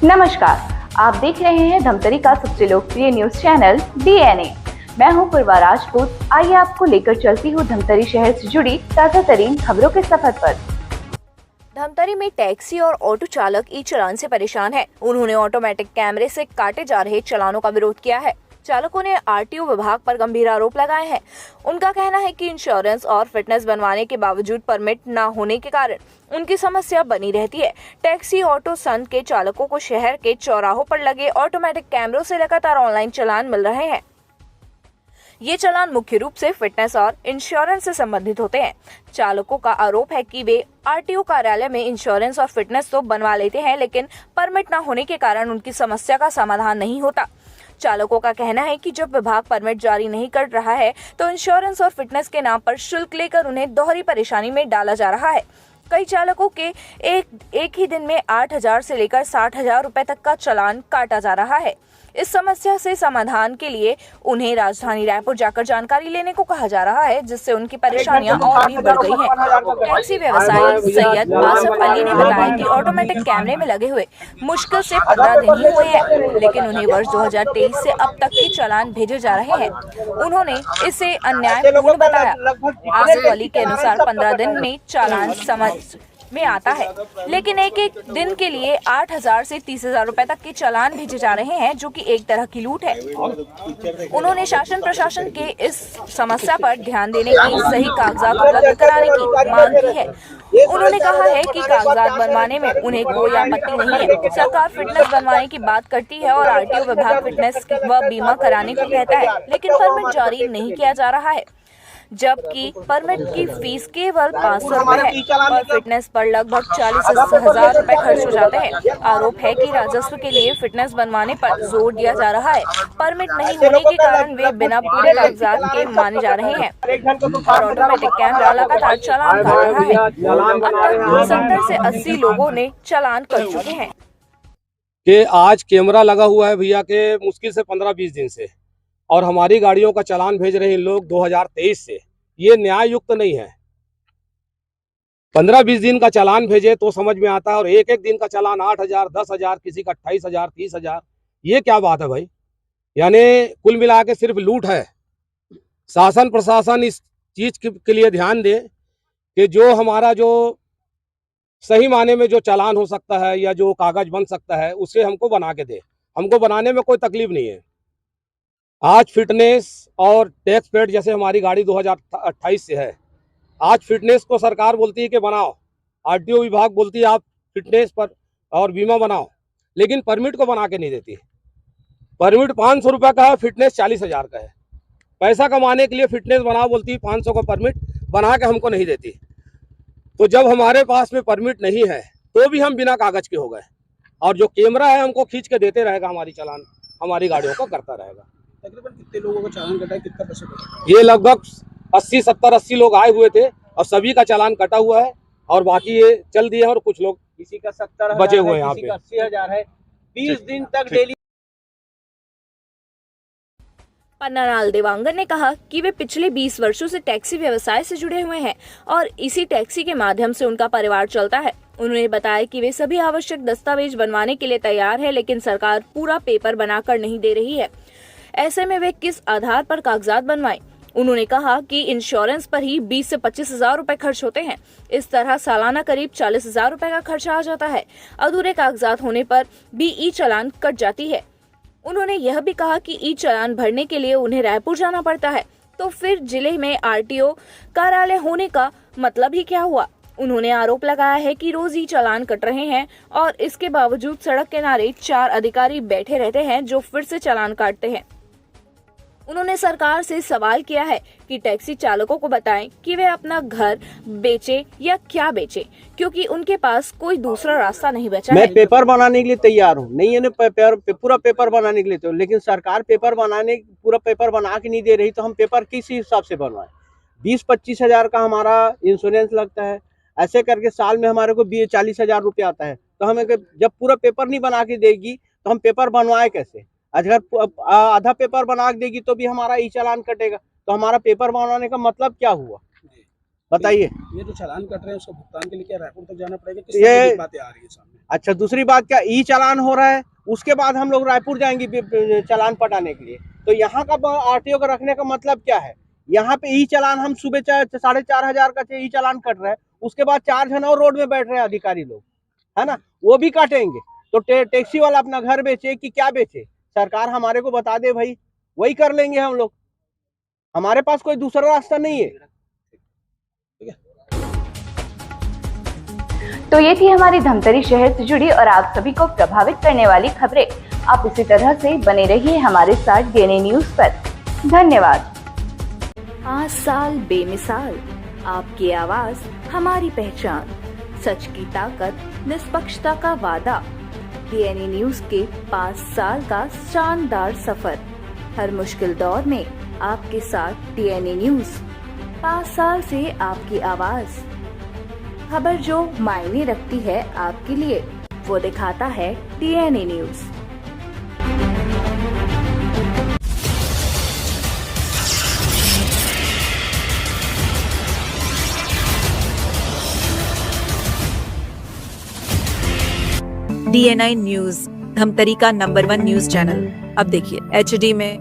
नमस्कार, आप देख रहे हैं धमतरी का सबसे लोकप्रिय न्यूज चैनल DNA। मैं हूं पूर्वा राजपूत। आइए आपको लेकर चलती हूं धमतरी शहर से जुड़ी ताजा तरीन खबरों के सफर पर। धमतरी में टैक्सी और ऑटो चालक ई चालान से परेशान हैं। उन्होंने ऑटोमेटिक कैमरे से काटे जा रहे चालानों का विरोध किया है। चालकों ने RTO विभाग पर गंभीर आरोप लगाए हैं। उनका कहना है कि इंश्योरेंस और फिटनेस बनवाने के बावजूद परमिट न होने के कारण उनकी समस्या बनी रहती है। टैक्सी ऑटो संघ के चालकों को शहर के चौराहों पर लगे ऑटोमेटिक कैमरों से लगातार ऑनलाइन चालान मिल रहे हैं। ये चालान मुख्य रूप से फिटनेस और इंश्योरेंस से संबंधित होते हैं। चालकों का आरोप है कि वे RTO कार्यालय में इंश्योरेंस और फिटनेस तो बनवा लेते हैं, लेकिन परमिट न होने के कारण उनकी समस्या का समाधान नहीं होता। चालकों का कहना है कि जब विभाग परमिट जारी नहीं कर रहा है तो इंश्योरेंस और फिटनेस के नाम पर शुल्क लेकर उन्हें दोहरी परेशानी में डाला जा रहा है। कई चालकों के एक ही दिन में 8,000 से लेकर 60,000 रुपए तक का चालान काटा जा रहा है। इस समस्या से समाधान के लिए उन्हें राजधानी रायपुर जाकर जानकारी लेने को कहा जा रहा है, जिससे उनकी परेशानियां और भी बढ़ गई हैं। टैक्सी व्यवसायी सैयद आसफ अली ने बताया कि ऑटोमेटिक कैमरे में लगे हुए मुश्किल से 15 दिन ही हुए हैं, लेकिन उन्हें वर्ष 2023 से अब तक के चालान भेजे जा रहे हैं। उन्होंने इसे अन्यायपूर्ण बताया। आसफ अली के अनुसार 15 दिन में चालान समझ में आता है, लेकिन एक दिन के लिए 8,000 से 30,000 रुपए तक के चालान भेजे जा रहे हैं, जो कि एक तरह की लूट है। उन्होंने शासन प्रशासन के इस समस्या पर ध्यान देने की सही कागजात उपलब्ध कराने की मांग की है। उन्होंने कहा है कि कागजात बनवाने में उन्हें कोई आपत्ति नहीं है। सरकार फिटनेस बनवाने की बात करती है और RTO विभाग फिटनेस व बीमा कराने को कहता है, लेकिन परमिट जारी नहीं किया जा रहा है, जबकि परमिट की फीस केवल 500 रुपए है और फिटनेस पर लगभग 40,000 रुपए खर्च हो जाते हैं। आरोप है कि राजस्व के लिए फिटनेस बनवाने पर जोर दिया जा रहा है। परमिट नहीं होने के कारण वे बिना पूरे कागजात के माने जा रहे हैं और ऑटोमेटिक कैमरा लगातार चालान काट रहा है। अब तक 70 से 80 लोगों ने चालान कर चुके हैं। कि आज कैमरा लगा हुआ है भैया के मुश्किल से 15-20 दिन से, और हमारी गाड़ियों का चालान भेज रहे हैं लोग 2023 से। ये न्याय युक्त नहीं है। 15-20 दिन का चालान भेजे तो समझ में आता है, और एक दिन का चालान 8,000, 10,000, किसी का 28,000, 30,000। ये क्या बात है भाई? यानी कुल मिला के सिर्फ लूट है। शासन प्रशासन इस चीज के लिए ध्यान दे कि जो हमारा जो सही माने में जो चालान हो सकता है या जो कागज बन सकता है उसे हमको बना के दे। हमको बनाने में कोई तकलीफ नहीं है। आज फिटनेस और टैक्स पेड जैसे हमारी गाड़ी 2028 से है, आज फिटनेस को सरकार बोलती है कि बनाओ, RTO विभाग बोलती है आप फिटनेस पर और बीमा बनाओ, लेकिन परमिट को बना के नहीं देती। परमिट 500 रुपये का है, फिटनेस 40,000 का है। पैसा कमाने के लिए फिटनेस बनाओ बोलती है, 500 का परमिट बना के हमको नहीं देती। तो जब हमारे पास में परमिट नहीं है तो भी हम बिना कागज के हो गए, और जो कैमरा है हमको खींच के देते रहेगा, हमारी चालान हमारी गाड़ियों को करता रहेगा। तकरीबन कितने लोगों का चालान कटा है, कितना पैसा कटा? ये लगभग 80-70-80 लोग आए हुए थे और सभी का चालान कटा हुआ है, और बाकी ये चल दिए, और कुछ लोग किसी का 70,000 बचे हुए हैं यहाँ किसी पे। का 80,000 है। 20 दिन तक डेली। पन्नालाल देवांगन ने कहा कि वे पिछले 20 वर्षों से टैक्सी व्यवसाय से जुड़े हुए हैं और इसी टैक्सी के माध्यम से उनका परिवार चलता है। उन्होंने बताया कि वे सभी आवश्यक दस्तावेज बनवाने के लिए तैयार है, लेकिन सरकार पूरा पेपर बनाकर नहीं दे रही है। ऐसे में वे किस आधार पर कागजात बनवाएं? उन्होंने कहा कि इंश्योरेंस पर ही 20 से 25,000 रुपए खर्च होते हैं। इस तरह सालाना करीब 40,000 रुपए का खर्चा आ जाता है। अधूरे कागजात होने पर भी ई चालान कट जाती है। उन्होंने यह भी कहा कि ई चालान भरने के लिए उन्हें रायपुर जाना पड़ता है, तो फिर जिले में RTO कार्यालय होने का मतलब ही क्या हुआ? उन्होंने आरोप लगाया है कि रोज ई चालान कट रहे हैं और इसके बावजूद सड़क किनारे 4 अधिकारी बैठे रहते हैं जो फिर से चालान काटते हैं। उन्होंने सरकार से सवाल किया है कि टैक्सी चालकों को बताएं कि वे अपना घर बेचे या क्या बेचे, क्योंकि उनके पास कोई दूसरा रास्ता नहीं बचा है। मैं पेपर बनाने के लिए तैयार हूँ, नहीं है पूरा पेपर बनाने के लिए, तो लेकिन सरकार पूरा पेपर बना के नहीं दे रही, तो हम पेपर किस हिसाब से बनवाएं? 20-25 हजार का हमारा इंश्योरेंस लगता है। ऐसे करके साल में हमारे को 40,000 रुपये आता है। तो हमें जब पूरा पेपर नहीं बना के देगी तो हम पेपर बनवाए कैसे? अगर आधा पेपर बना के देगी तो भी हमारा ई चालान कटेगा, तो हमारा पेपर बनवाने का मतलब क्या हुआ? बताइए। ये जो चालान कट रहे हैं उसका भुगतान के लिए क्या रायपुर तक जाना पड़ेगा? किस ये- तरह की बातें आ रही है सामने? अच्छा, दूसरी बात क्या, ई चालान हो रहा है, उसके बाद हम लोग रायपुर जाएंगे चालान पटाने के लिए। तो यहाँ का आरटीओ का रखने का मतलब क्या है? यहाँ पे ई चालान हम सुबह 4,500 का ई चालान कट रहे हैं, उसके बाद 4 जन और रोड में बैठ रहे हैं अधिकारी लोग, है ना, वो भी काटेंगे। तो टैक्सी वाला अपना घर बेचे कि क्या बेचे? सरकार हमारे को बता दे भाई, वही कर लेंगे हम लोग। हमारे पास कोई दूसरा रास्ता नहीं है। तो ये थी हमारी धमतरी शहर से जुड़ी और आप सभी को प्रभावित करने वाली खबरें। आप इसी तरह से बने रहिए हमारे साथ डीएनए न्यूज पर। धन्यवाद। 5 साल बेमिसाल, आपकी आवाज हमारी पहचान, सच की ताकत, निष्पक्षता का वादा। डीएनए न्यूज के 5 साल का शानदार सफर, हर मुश्किल दौर में आपके साथ डीएनए न्यूज। 5 साल से आपकी आवाज, खबर जो मायने रखती है आपके लिए, वो दिखाता है DNA news. DNI news, Dhamtari का नंबर 1 न्यूज चैनल। अब देखिए HD में,